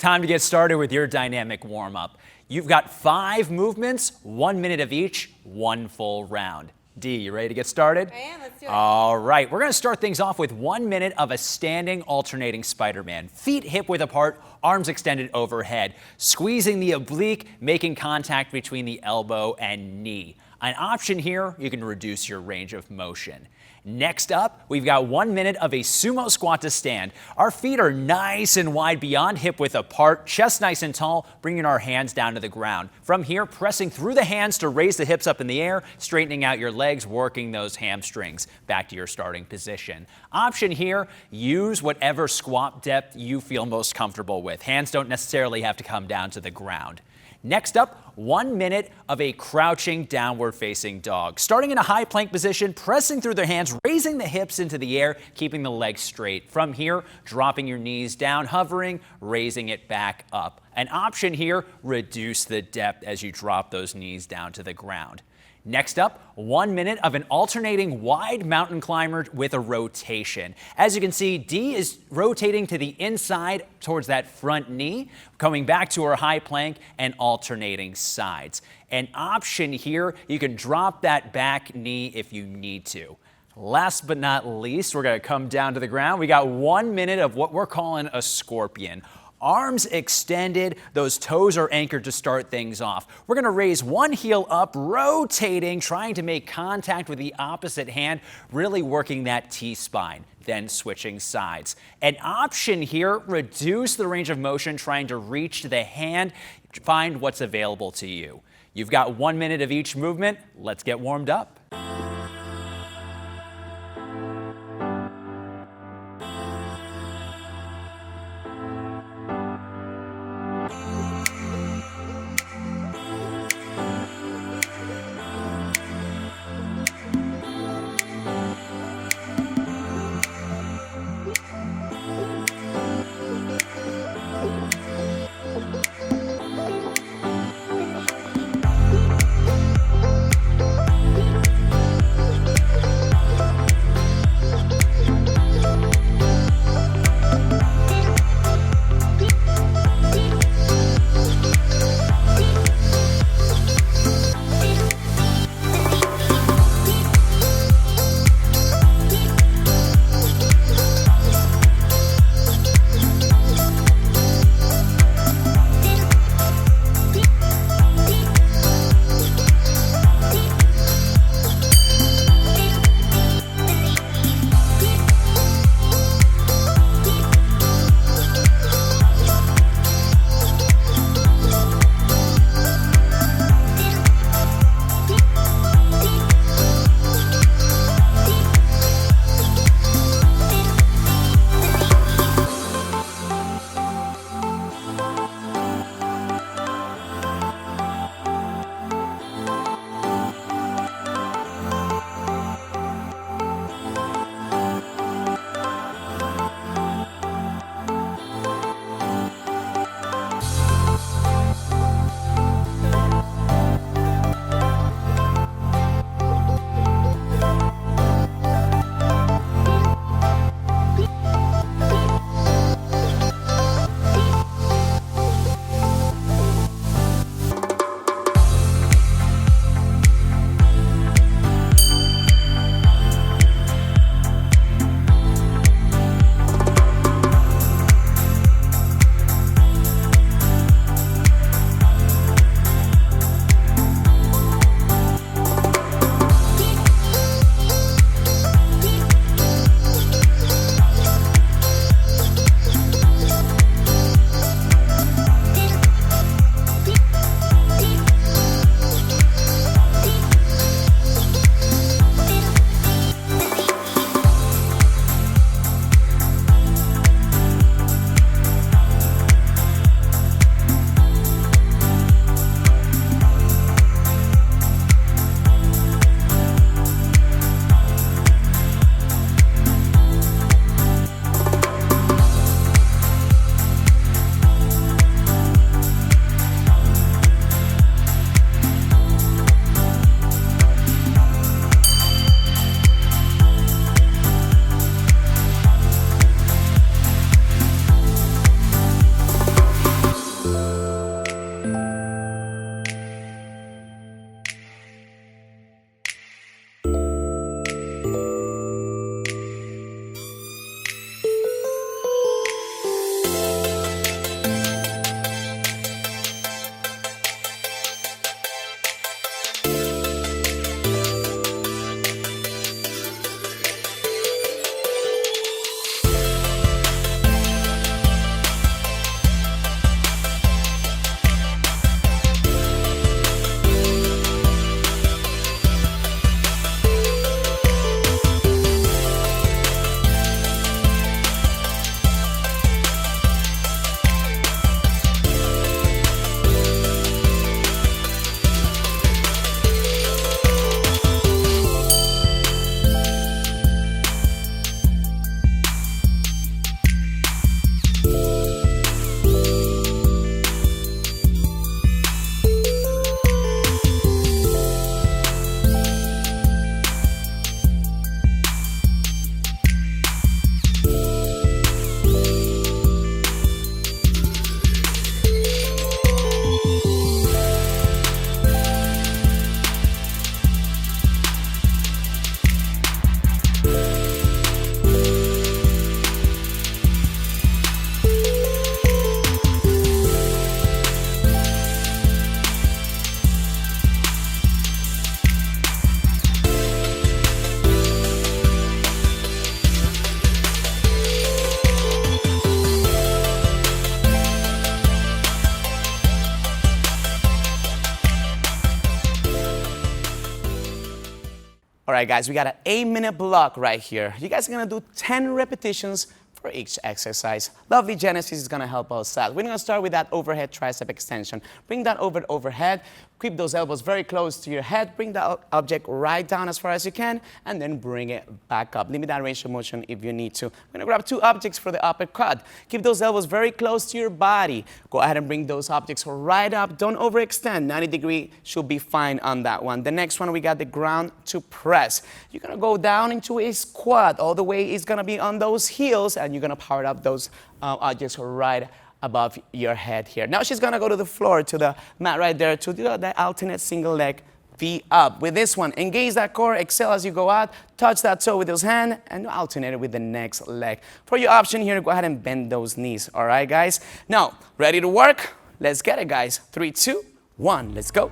Time to get started with your dynamic warm-up. You've got 5 movements, 1 minute of each, 1 full round. Dee, you ready to get started? I am. Let's do it. All right, we're going to start things off with 1 minute of a standing alternating Spider-Man. Feet hip-width apart, arms extended overhead, squeezing the oblique, making contact between the elbow and knee. An option here, you can reduce your range of motion. Next up, we've got 1 minute of a sumo squat to stand. Our feet are nice and wide beyond hip width apart, chest nice and tall, bringing our hands down to the ground. From here, pressing through the hands to raise the hips up in the air, straightening out your legs, working those hamstrings. Back to your starting position. Option here, use whatever squat depth you feel most comfortable with. Hands don't necessarily have to come down to the ground. Next up, 1 minute of a crouching downward facing dog. Starting in a high plank position, pressing through their hands, raising the hips into the air, keeping the legs straight. From here, dropping your knees down, hovering, raising it back up. An option here, reduce the depth as you drop those knees down to the ground. Next up, 1 minute of an alternating wide mountain climber with a rotation. As you can see, Dee is rotating to the inside towards that front knee, coming back to her high plank and alternating sides. An option here, you can drop that back knee if you need to. Last but not least, we're going to come down to the ground. We got 1 minute of what we're calling a scorpion. Arms extended, those toes are anchored to start things off. We're going to raise one heel up, rotating, trying to make contact with the opposite hand, really working that T-spine, then switching sides. An option here, reduce the range of motion, trying to reach to the hand, find what's available to you. You've got 1 minute of each movement. Let's get warmed up. All right, guys, we got an 8-minute block right here. You guys are gonna do 10 repetitions for each exercise. Lovely Genesis is gonna help us out. We're gonna start with that overhead tricep extension. Bring that overhead. Keep those elbows very close to your head. Bring the object right down as far as you can, and then bring it back up. Limit that range of motion if you need to. We're gonna grab 2 objects for the uppercut. Keep those elbows very close to your body. Go ahead and bring those objects right up. Don't overextend. 90-degree should be fine on that one. The next one, we got the ground to press. You're gonna go down into a squat. All the weight is gonna be on those heels, and you're gonna power up those objects right above your head here. Now she's gonna go to the floor, to the mat right there, to do the alternate single leg V up. With this one, engage that core, exhale as you go out, touch that toe with those hands, and alternate it with the next leg. For your option here, go ahead and bend those knees, all right, guys? Now, ready to work? Let's get it, guys. 3, 2, 1, let's go.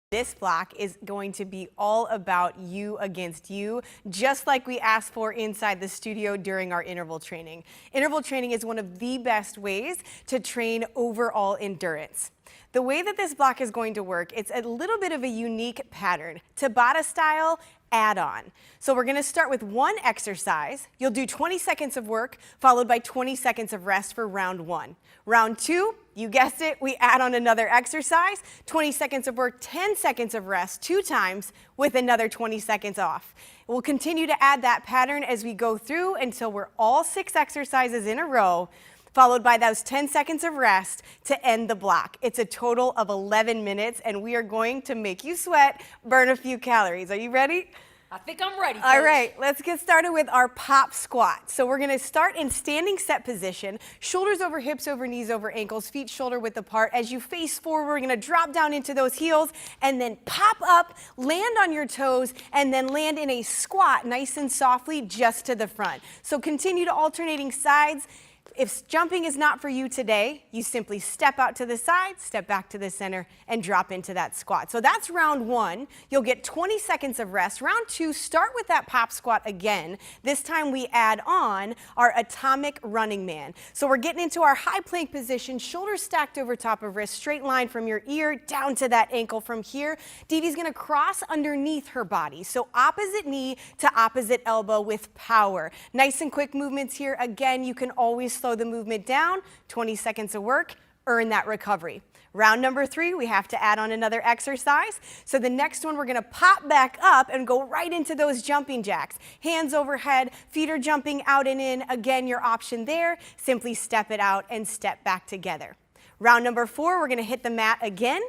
This block is going to be all about you against you, just like we asked for inside the studio during our interval training. Interval training is one of the best ways to train overall endurance. The way that this block is going to work, it's a little bit of a unique pattern, Tabata-style add-on. So we're going to start with one exercise. You'll do 20 seconds of work, followed by 20 seconds of rest for round one. Round two, you guessed it, we add on another exercise, 20 seconds of work, 10 seconds of rest, 2 times with another 20 seconds off. We'll continue to add that pattern as we go through until we're all 6 exercises in a row, followed by those 10 seconds of rest to end the block. It's a total of 11 minutes, and we are going to make you sweat, burn a few calories. Are you ready? I think I'm ready, Coach. All right, let's get started with our pop squat. So we're gonna start in standing set position, shoulders over hips, over knees, over ankles, feet shoulder width apart. As you face forward, we're gonna drop down into those heels and then pop up, land on your toes, and then land in a squat nice and softly just to the front. So continue to alternating sides. If jumping is not for you today, you simply step out to the side, step back to the center, and drop into that squat. So that's round one. You'll get 20 seconds of rest. Round two, start with that pop squat again. This time we add on our atomic running man. So we're getting into our high plank position, shoulders stacked over top of wrist, straight line from your ear down to that ankle from here. Dee Dee's gonna cross underneath her body. So opposite knee to opposite elbow with power. Nice and quick movements here. Again, you can always slow the movement down, 20 seconds of work, earn that recovery. Round number 3, we have to add on another exercise. So the next one, we're gonna pop back up and go right into those jumping jacks. Hands overhead, feet are jumping out and in. Again, your option there, simply step it out and step back together. Round number 4, we're gonna hit the mat again.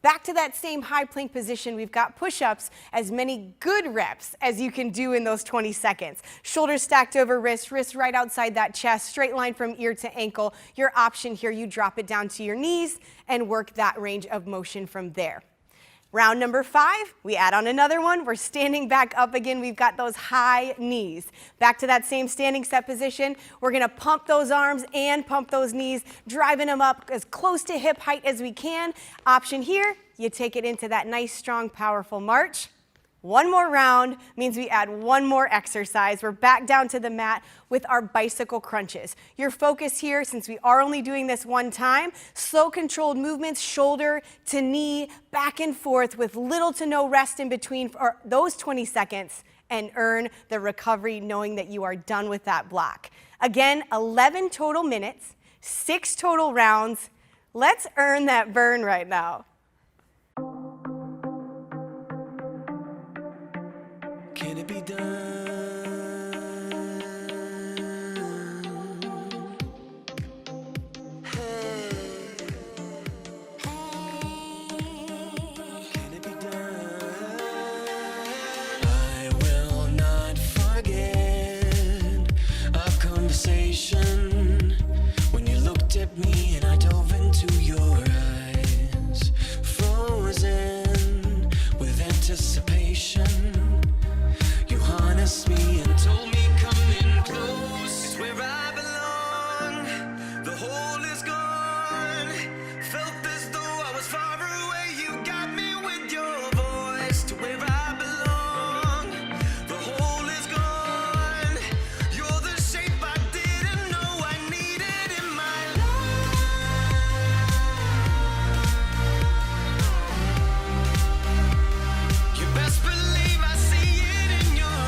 Back to that same high plank position, we've got push-ups, as many good reps as you can do in those 20 seconds. Shoulders stacked over wrists, wrists right outside that chest, straight line from ear to ankle. Your option here, you drop it down to your knees and work that range of motion from there. Round number 5, we add on another one. We're standing back up again. We've got those high knees. Back to that same standing set position. We're gonna pump those arms and pump those knees, driving them up as close to hip height as we can. Option here, you take it into that nice, strong, powerful march. One more round means we add one more exercise. We're back down to the mat with our bicycle crunches. Your focus here, since we are only doing this one time, slow controlled movements, shoulder to knee, back and forth with little to no rest in between for those 20 seconds and earn the recovery knowing that you are done with that block. Again, 11 total minutes, 6 total rounds. Let's earn that burn right now. Can it be done? Hey. Can it be done? I will not forget our conversation when you looked at me and I dove into your eyes, frozen with anticipation. Me and told me come in close. It's where I belong. The hole is gone. Felt as though I was far away. You got me with your voice to where I belong. The hole is gone. You're the shape I didn't know I needed in my life. You best believe I see it in your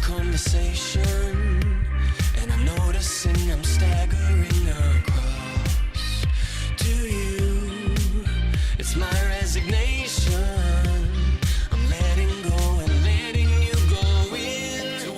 conversation, and I'm noticing I'm staggering across to you. It's my resignation. I'm letting go and letting you go into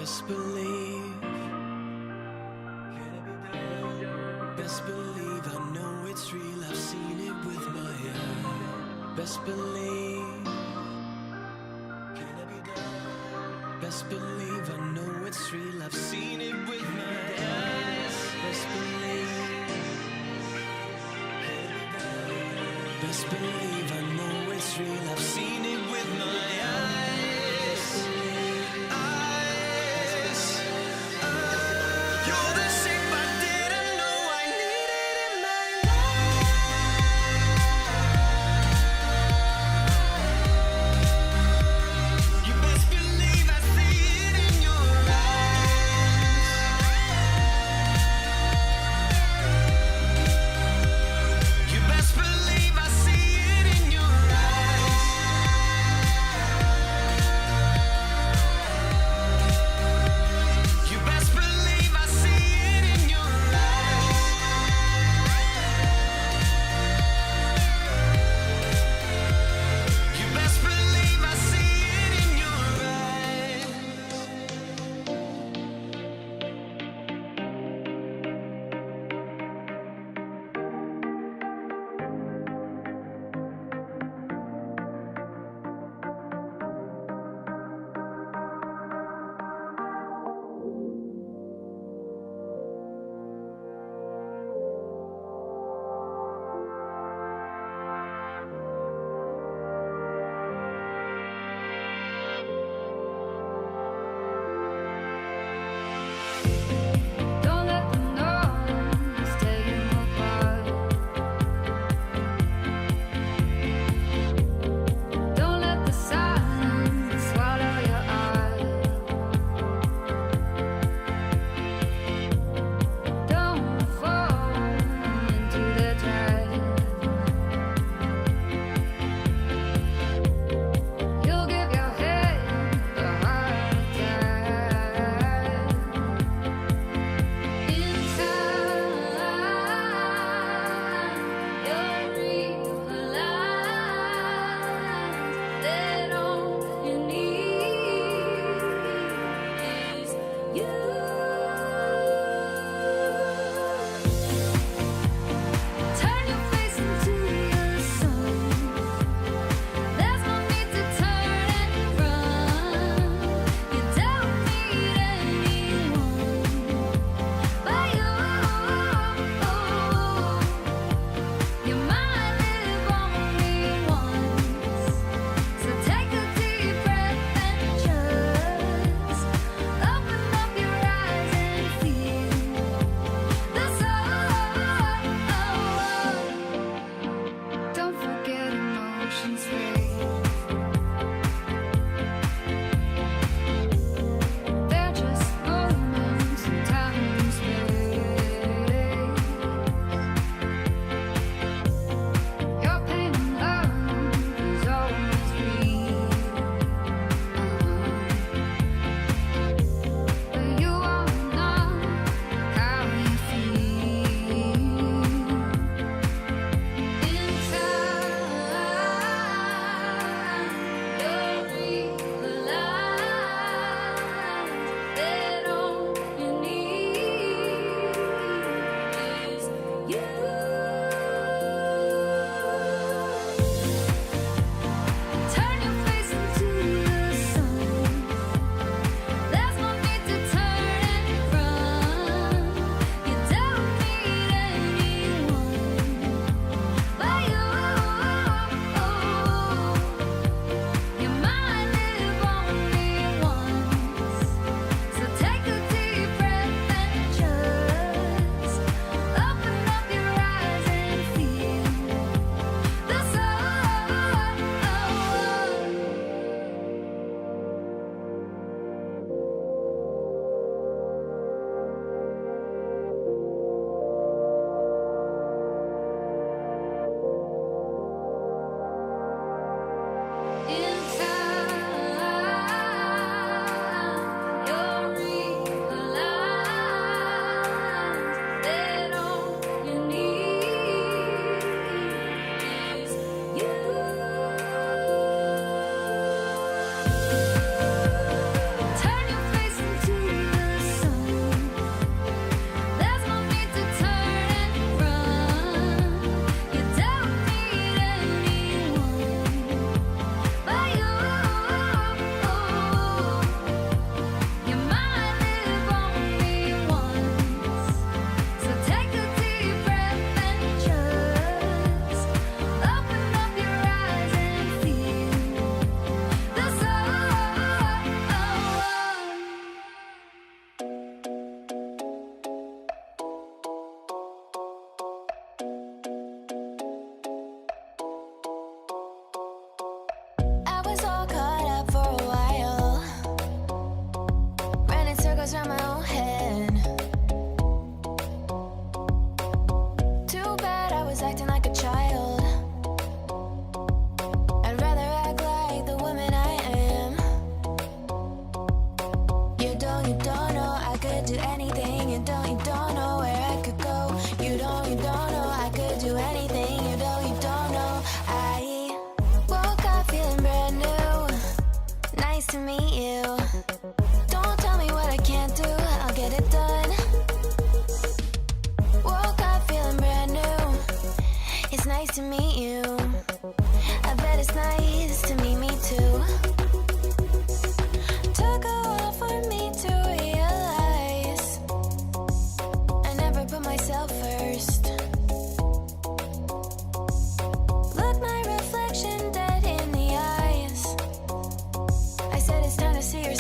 best believe. Best believe I know it's real. I've seen it with my eyes. Best believe. Best believe I know it's real. I've seen it with my eyes. Best believe. Best believe I know it's real. I've seen it with my eyes. Eyes. You're the shape I didn't know I needed in my life. You best believe I see it in your eyes. You best believe I see it in your eyes.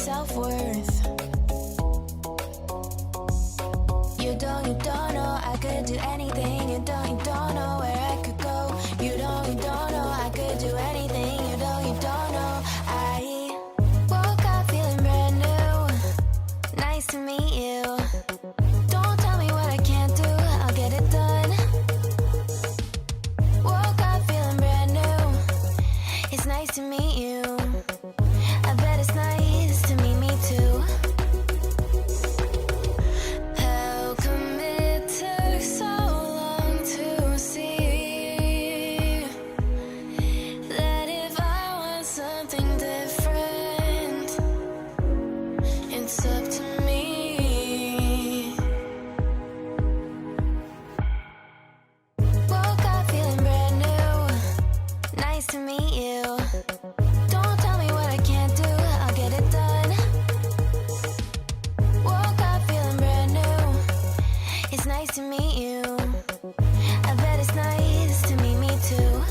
self-worth. You don't know I could do anything. You don't know where I could go. You don't know I could do anything. You don't know. I woke up feeling brand new. Nice to meet you. Don't tell me what I can't do. I'll get it done. Woke up feeling brand new. It's nice to meet you. I bet it's nice to meet me too. How come it took so long to see that if I want something different, it's up to me. Woke up feeling brand new. Nice to meet you. Don't tell me what I can't do. I'll get it done. Woke up feeling brand new. It's nice to meet you. I bet it's nice to meet me too.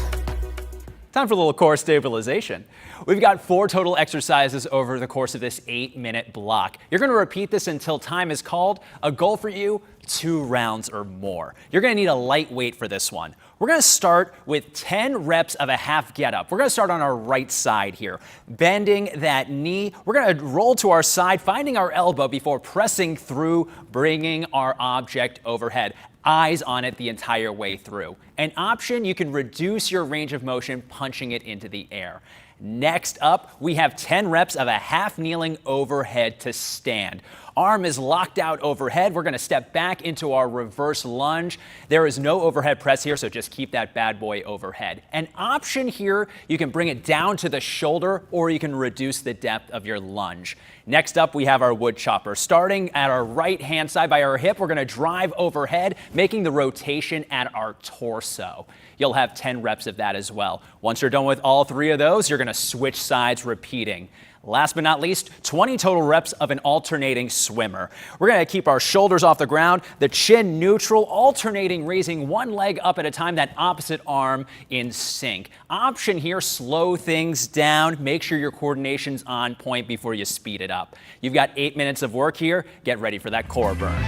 Time for a little core stabilization. We've got 4 total exercises over the course of this 8-minute block. You're going to repeat this until time is called. A goal for you, 2 rounds or more. You're going to need a light weight for this one. We're going to start with 10 reps of a half get up. We're going to start on our right side here, bending that knee. We're going to roll to our side, finding our elbow before pressing through, bringing our object overhead. Eyes on it the entire way through. An option, you can reduce your range of motion punching it into the air. Next up, we have 10 reps of a half kneeling overhead to stand. Arm is locked out overhead. We're going to step back into our reverse lunge. There is no overhead press here, so just keep that bad boy overhead. An option here, you can bring it down to the shoulder or you can reduce the depth of your lunge. Next up, we have our wood chopper. Starting at our right hand side by our hip, we're going to drive overhead, making the rotation at our torso. You'll have 10 reps of that as well. Once you're done with all 3 of those, you're going to switch sides, repeating. Last but not least, 20 total reps of an alternating swimmer. We're going to keep our shoulders off the ground, the chin neutral, alternating, raising one leg up at a time, that opposite arm in sync. Option here, slow things down. Make sure your coordination's on point before you speed it up. You've got 8 minutes of work here. Get ready for that core burn.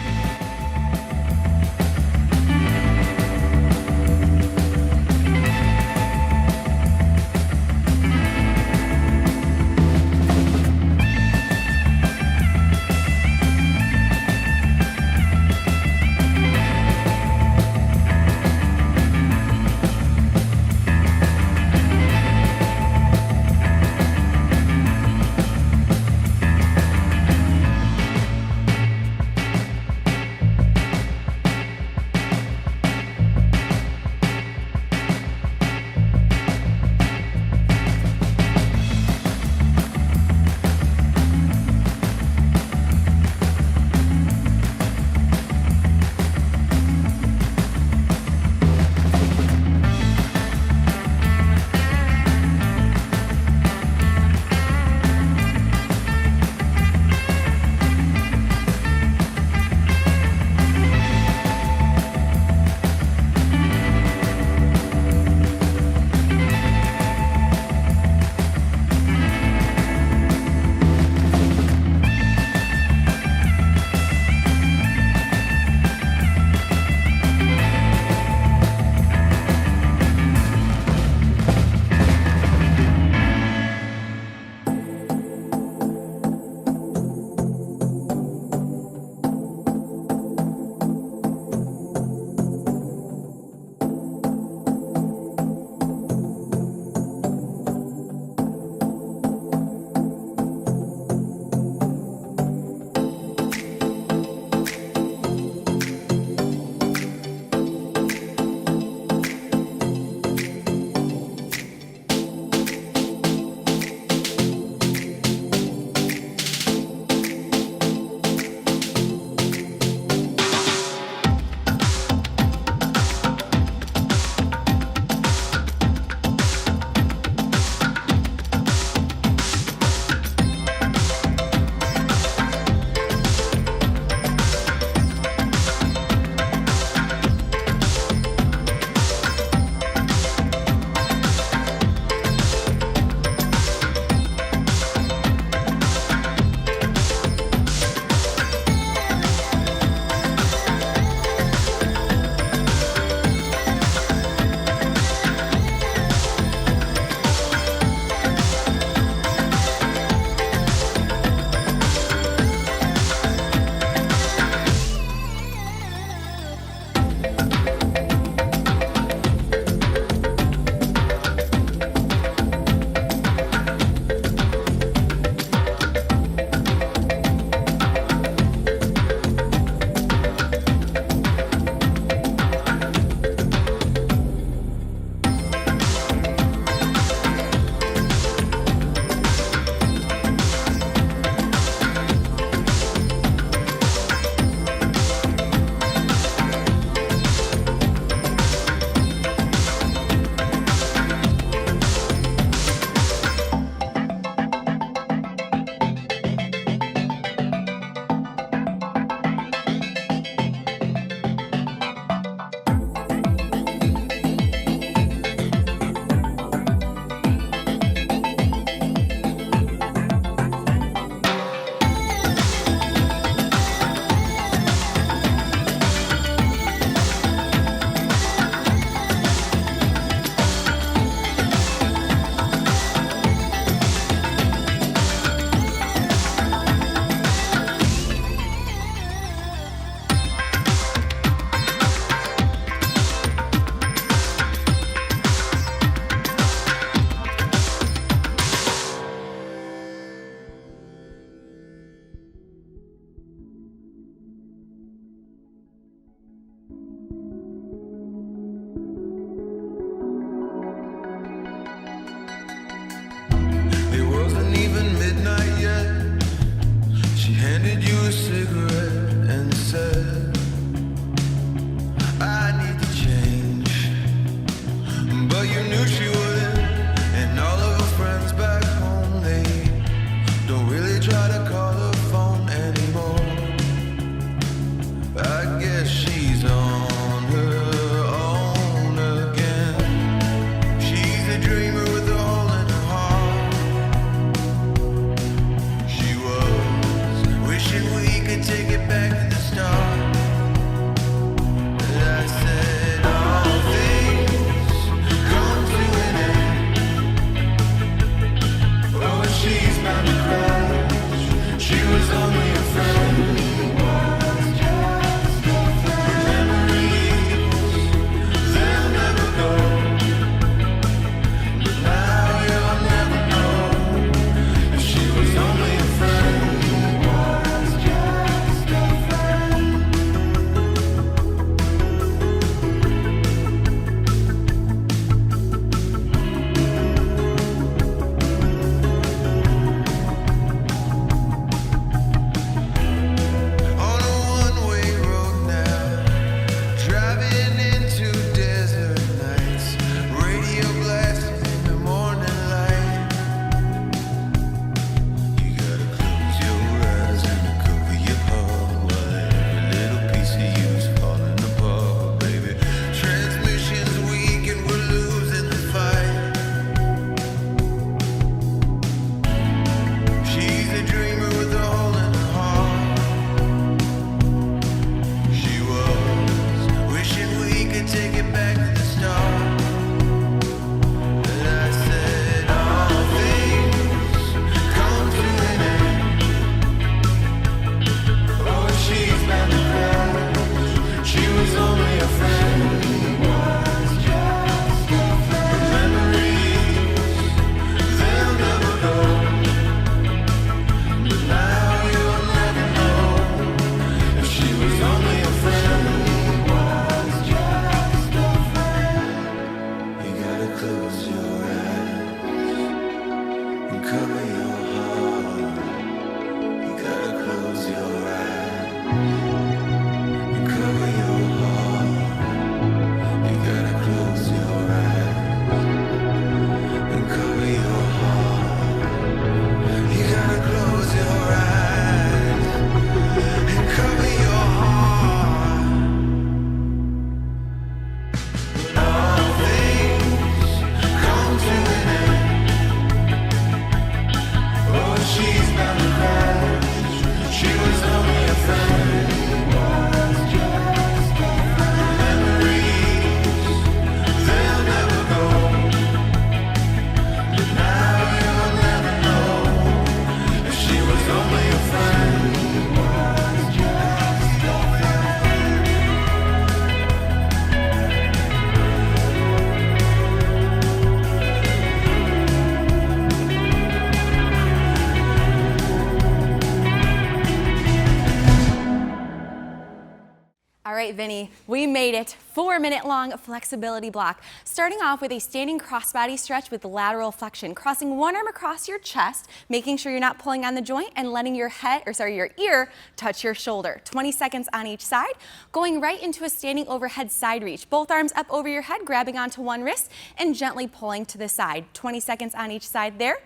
right, Vinny, we made it. 4-minute long flexibility block. Starting off with a standing crossbody stretch with lateral flexion, crossing one arm across your chest, making sure you're not pulling on the joint and letting your your ear touch your shoulder. 20 seconds on each side. Going right into a standing overhead side reach. Both arms up over your head, grabbing onto one wrist and gently pulling to the side. 20 seconds on each side there.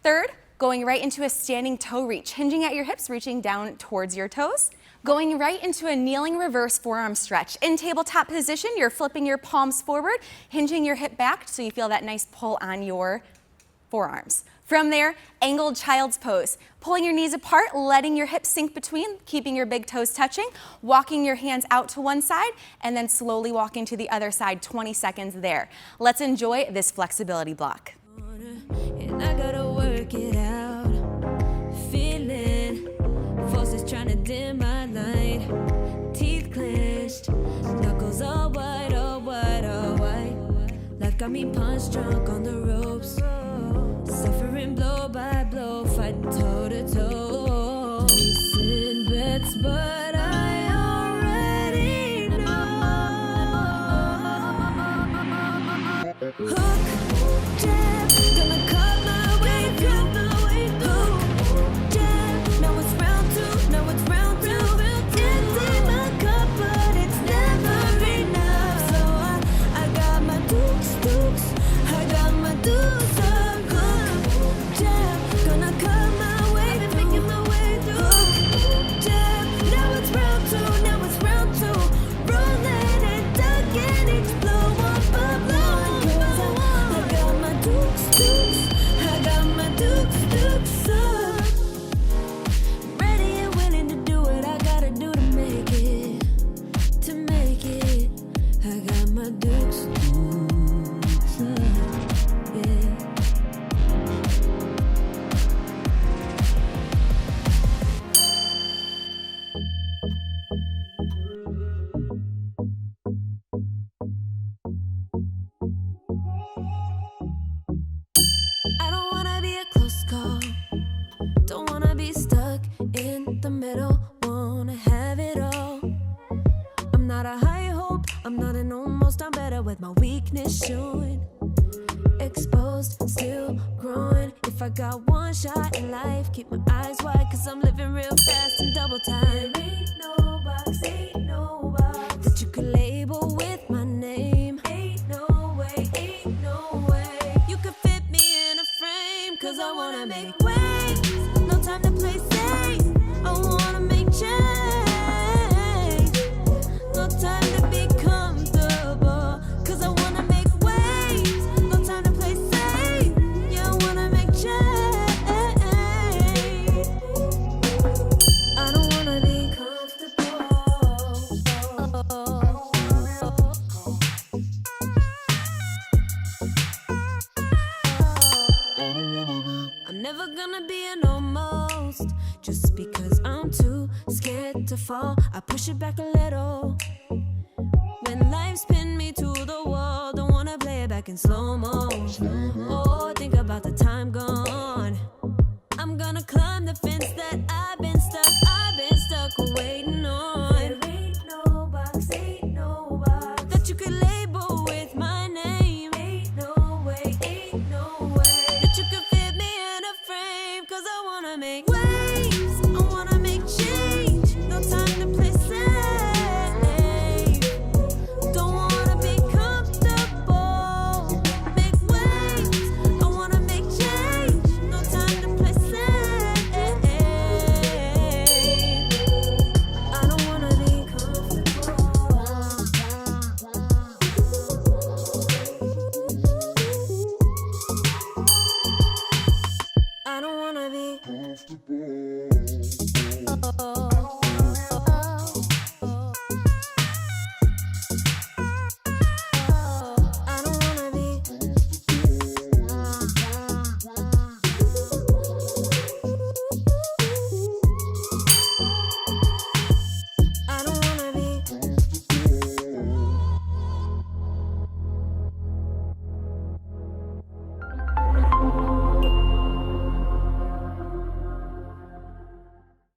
Third, going right into a standing toe reach, hinging at your hips, reaching down towards your toes. Going right into a kneeling reverse forearm stretch. In tabletop position, you're flipping your palms forward, hinging your hip back so you feel that nice pull on your forearms. From there, angled child's pose. Pulling your knees apart, letting your hips sink between, keeping your big toes touching, walking your hands out to one side, and then slowly walking to the other side, 20 seconds there. Let's enjoy this flexibility block. And I gotta work it out. Feeling forces trying to dim my light. Teeth clenched, knuckles all white, all white, all white. Like I'm being punch drunk on the ropes. Suffering blow by blow, fighting toe to toe. Placing bets, but I already know. Hook, jab, gonna cut my way through. Hook, jab, now it's round two, now it's round two. Empty my cup, but it's never enough. So I got my dukes, I got my dukes up. Hook, jab, gonna cut my way through. I've been making my way through. Hook, jab, now it's round two, now it's round two. Rolling and ducking each blow up a blow. I got my dukes, I got my dukes up. Ready and willing to do what I gotta do to make it, to make it. I got my dukes up, yeah. I don't wanna be a close call. Don't wanna be stuck in the middle. Wanna have it all. I'm not a high hope, I'm not an almost. I'm better with my weakness showing. Exposed, still growing. If I got one shot in life, keep my eyes wide, cause I'm living real fast in double time. There ain't no box, ain't no box that you could label with my name. Ain't no way, ain't no way you could fit me in a frame, cause I wanna make waves. No time to play safe, I wanna make change. No time to be comfortable, cause I wanna make waves. No time to play safe, yeah, I wanna make change. I don't wanna be comfortable. I'm never gonna be an almost, just because I'm too scared to fall. I push it back a little. When life's pinned me to the wall, don't wanna play it back in slow-mo. Oh, think about the time gone. I'm gonna climb the fence that I've been stuck waiting on. There ain't no box, ain't no box that you could label with my name. Ain't no way, ain't no way that you could fit me in a frame, cause I wanna make waves, I wanna make change. No time to play safe, don't wanna be comfortable. Make waves, I wanna make change. No time to play safe, I don't wanna be comfortable. I don't wanna be comfortable.